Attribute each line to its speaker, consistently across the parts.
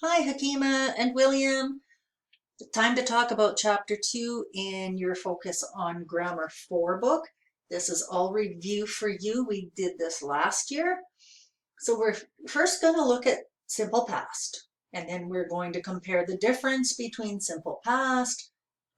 Speaker 1: Hi, Hakima and William. Time to talk about Chapter 2 in your Focus on Grammar 4 book. This is all review for you. We did this last year. So we're first going to look at simple past, and then we're going to compare the difference between simple past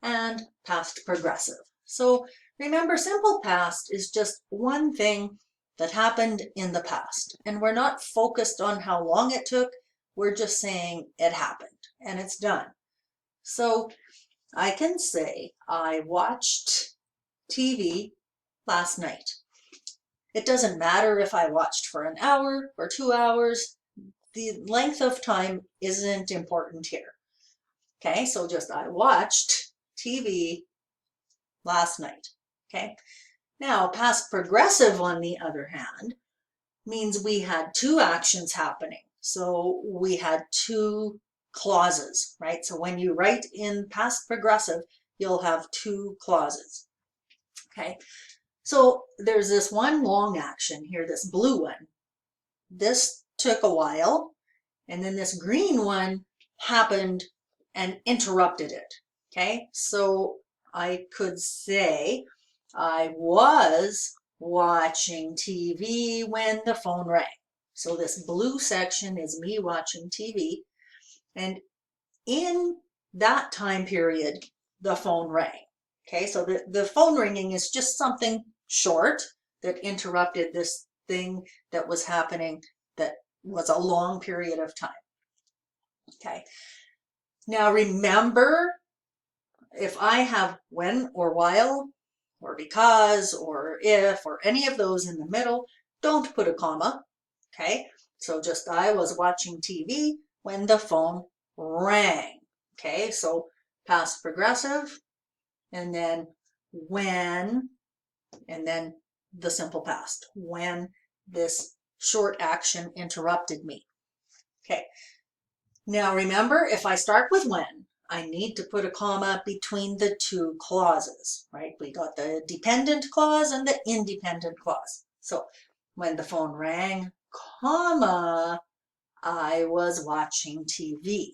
Speaker 1: and past progressive. So remember, simple past is just one thing that happened in the past, and we're not focused on how long it took. We're just saying it happened and it's done. So I can say I watched TV last night. It doesn't matter if I watched for an hour or 2 hours. The length of time isn't important here. Okay, so just I watched TV last night. Okay, now past progressive, on the other hand, means we had two actions happening. So we had two clauses, right? So when you write in past progressive, you'll have two clauses. Okay, so there's this one long action here, this blue one. This took a while, and then this green one happened and interrupted it. Okay, so I could say I was watching TV when the phone rang. So this blue section is me watching TV, and in that time period, the phone rang. Okay, so the phone ringing is just something short that interrupted this thing that was happening that was a long period of time. Okay, now remember, if I have when or while or because or if or any of those in the middle, don't put a comma. Okay, so just I was watching TV when the phone rang. Okay, so past progressive, and then when, and then the simple past, when this short action interrupted me. Okay, now remember, if I start with when, I need to put a comma between the two clauses, right? We got the dependent clause and the independent clause. So when the phone rang, comma, I was watching TV.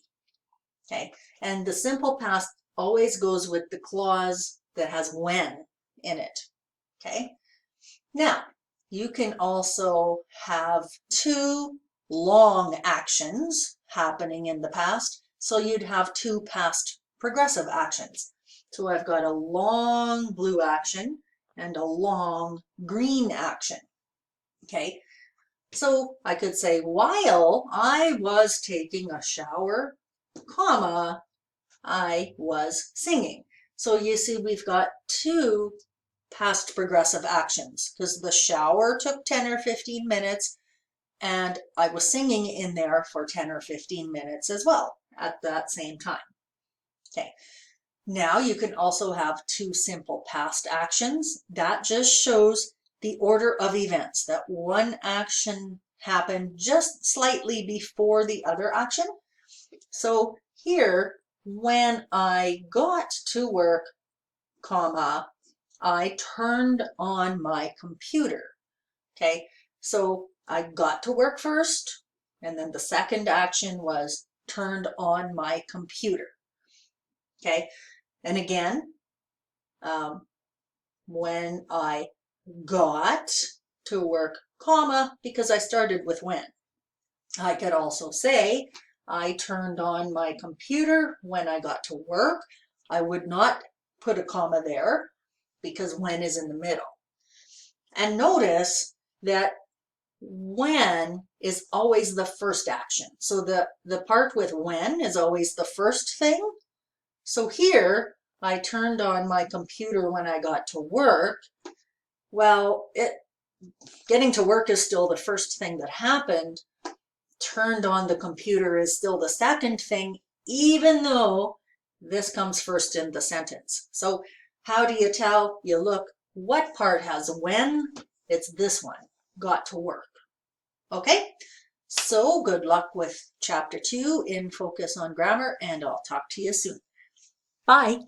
Speaker 1: Okay, and the simple past always goes with the clause that has when in it. Okay, now you can also have two long actions happening in the past. So you'd have two past progressive actions. So I've got a long blue action and a long green action. Okay, so I could say while I was taking a shower, comma, I was singing. So you see we've got two past progressive actions because the shower took 10 or 15 minutes and I was singing in there for 10 or 15 minutes as well at that same time. Okay, now you can also have two simple past actions. That just shows the order of events, that one action happened just slightly before the other action. So here, when I got to work, comma, I turned on my computer. Okay, so I got to work first, and then the second action was turned on my computer. Okay, and again, when I got to work, comma, because I started with when. I could also say I turned on my computer when I got to work. I would not put a comma there because when is in the middle. And notice that when is always the first action. So the part with when is always the first thing. So here, I turned on my computer when I got to work. Well, getting to work is still the first thing that happened. Turned on the computer is still the second thing, even though this comes first in the sentence. So how do you tell? You look, what part has when? It's this one, got to work. Okay, so good luck with Chapter 2 in Focus on Grammar, and I'll talk to you soon. Bye.